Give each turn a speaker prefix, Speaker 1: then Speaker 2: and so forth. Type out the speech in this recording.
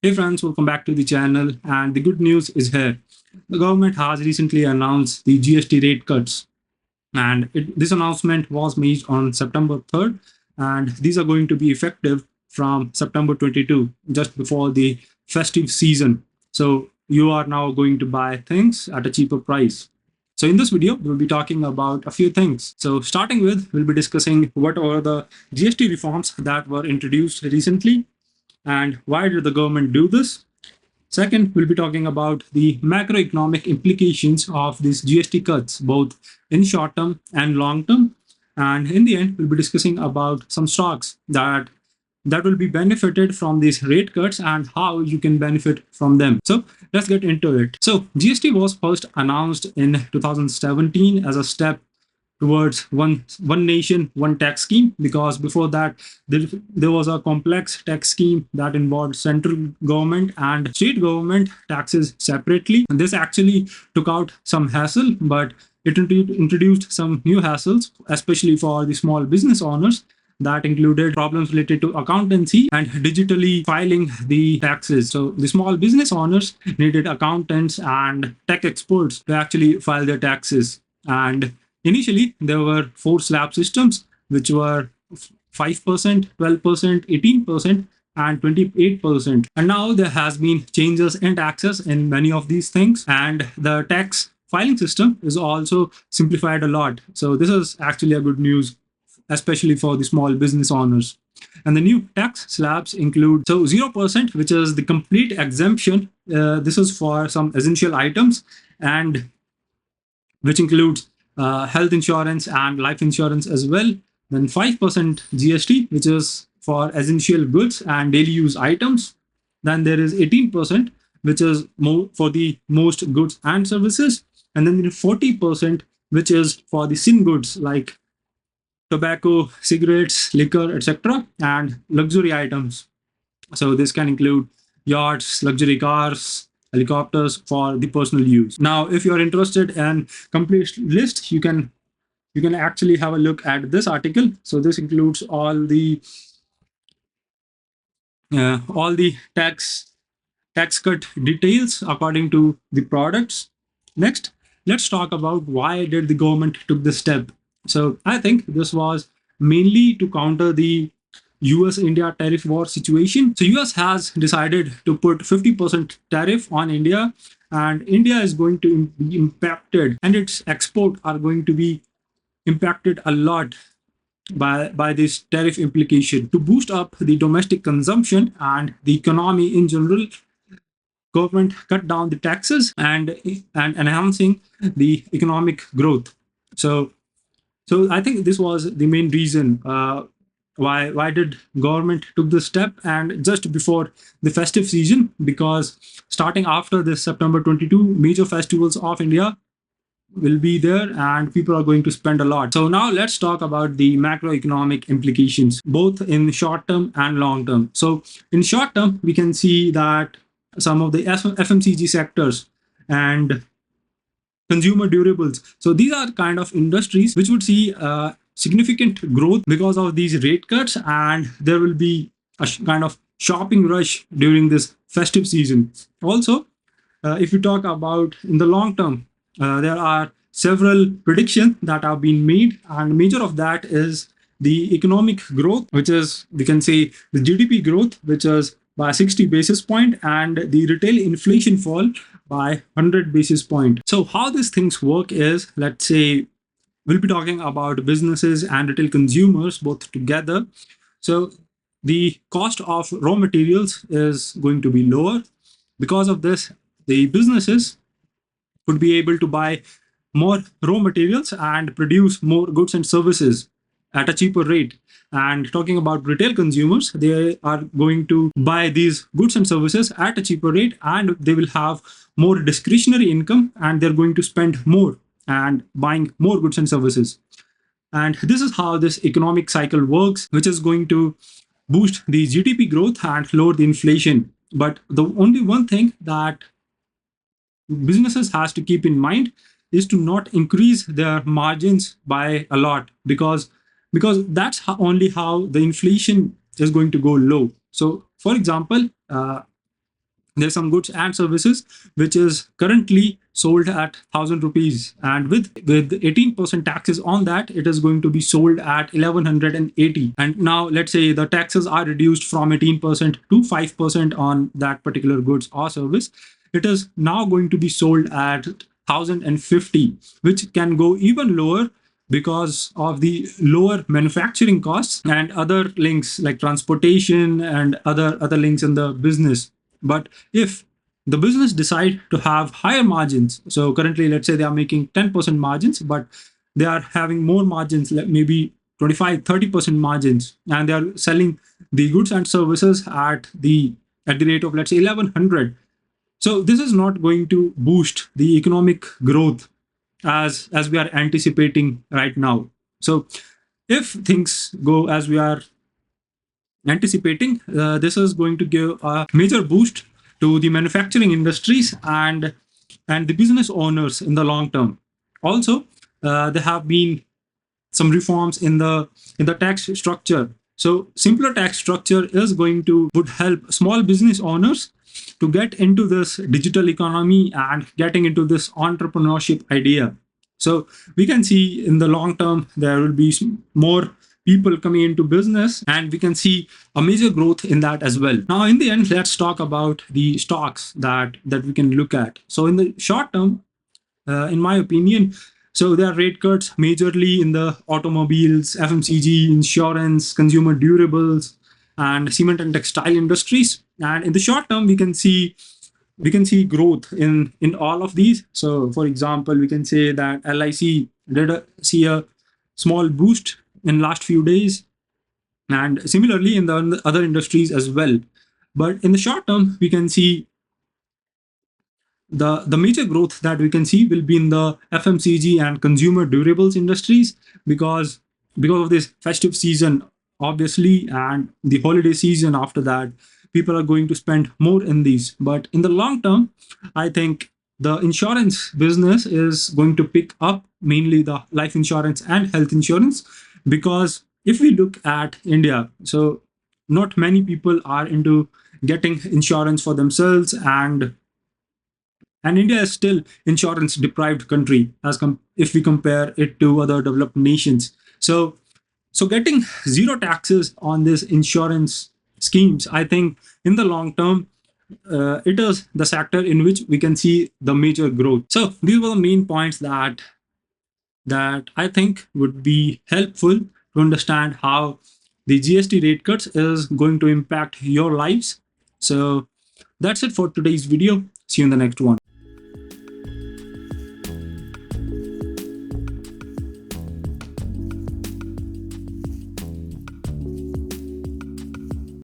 Speaker 1: Hey friends, welcome back to the channel. And the good news is here. The government has recently announced the GST rate cuts, and this announcement was made on September 3rd, and these are going to be effective from September 22, just before the festive season. So you are now going to buy things at a cheaper price. So in this video, we'll be talking about a few things. So starting with, we'll be discussing what are the GST reforms that were introduced recently and why did the government do this. Second, we'll be talking about the macroeconomic implications of these GST cuts, both in short term and long term. And in the end, we'll be discussing about some stocks that will be benefited from these rate cuts and how you can benefit from them. So let's get into it. So GST was first announced in 2017 as a step towards one nation one tax scheme, because before that there was a complex tax scheme that involved central government and state government taxes separately, and this actually took out some hassle, but it introduced some new hassles, especially for the small business owners, that included problems related to accountancy and digitally filing the taxes. So the small business owners needed accountants and tech experts to actually file their taxes. And initially, there were four slab systems, which were 5%, 12%, 18%, and 28%. And now there has been changes in taxes in many of these things, and the tax filing system is also simplified a lot. So this is actually a good news, especially for the small business owners. And the new tax slabs include 0%, which is the complete exemption. This is for some essential items, and which includes health insurance and life insurance as well. Then 5% GST, which is for essential goods and daily use items. Then there is 18%, which is more for the most goods and services. And then there is 40%, which is for the sin goods like tobacco, cigarettes, liquor, etc., and luxury items. So this can include yachts, luxury cars, helicopters for the personal use. Now, if you're interested in complete list, you can actually have a look at this article. So this includes all the tax cut details according to the products. Next, let's talk about why did the government took this step. So I think this was mainly to counter the US-India tariff war situation. So US has decided to put 50% tariff on India, and India is going to be impacted, and its export are going to be impacted a lot by this tariff implication. To boost up the domestic consumption and the economy in general, government cut down the taxes and enhancing the economic growth. So I think this was the main reason why did government took this step, and just before the festive season, because starting after this September 22, major festivals of India will be there and people are going to spend a lot. So now let's talk about the macroeconomic implications, both in short term and long term. So in short term, we can see that some of the FMCG sectors and consumer durables. So these are kind of industries which would see significant growth because of these rate cuts, and there will be a kind of shopping rush during this festive season. Also, if you talk about in the long term, there are several predictions that have been made, and major of that is the economic growth, which is, we can say, the GDP growth, which is by 60 basis point, and the retail inflation fall by 100 basis point. So how these things work is, let's say, we'll be talking about businesses and retail consumers both together. So the cost of raw materials is going to be lower. Because of this, the businesses would be able to buy more raw materials and produce more goods and services at a cheaper rate. And talking about retail consumers, they are going to buy these goods and services at a cheaper rate, and they will have more discretionary income, and they're going to spend more and buying more goods and services. And this is how this economic cycle works, which is going to boost the GDP growth and lower the inflation. But the only one thing that businesses has to keep in mind is to not increase their margins by a lot, because that's only how the inflation is going to go low. So for example, there's some goods and services which is currently sold at 1000 rupees, and with 18% taxes on that, it is going to be sold at 1180. And now let's say the taxes are reduced from 18% to 5% on that particular goods or service, it is now going to be sold at 1050, which can go even lower because of the lower manufacturing costs and other links like transportation and other links in the business. But if the business decide to have higher margins, so currently let's say they are making 10% margins, but they are having more margins, like maybe 25-30% margins, and they are selling the goods and services at the rate of, let's say, 1100. So this is not going to boost the economic growth as we are anticipating right now. So if things go as we are anticipating, this is going to give a major boost to the manufacturing industries and the business owners in the long term. Also, there have been some reforms in the tax structure. So simpler tax structure is going to would help small business owners to get into this digital economy and getting into this entrepreneurship idea. So we can see in the long term there will be more people coming into business, and we can see a major growth in that as well. Now in the end, let's talk about the stocks that we can look at. So in the short term, in my opinion, so there are rate cuts majorly in the automobiles, FMCG, insurance, consumer durables, and cement and textile industries. And in the short term, we can see growth in all of these. So, for example, we can say that LIC see a small boost in last few days, and similarly in the other industries as well. But in the short term, we can see the major growth that we can see will be in the FMCG and consumer durables industries, because of this festive season, obviously, and the holiday season after that, people are going to spend more in these. But in the long term, I think the insurance business is going to pick up, mainly the life insurance and health insurance, because if we look at India, so not many people are into getting insurance for themselves, and India is still insurance deprived country if we compare it to other developed nations. So getting zero taxes on this insurance schemes, I think in the long term, it is the sector in which we can see the major growth. So these were the main points that I think would be helpful to understand how the GST rate cuts is going to impact your lives. So that's it for today's video. See you in the next one.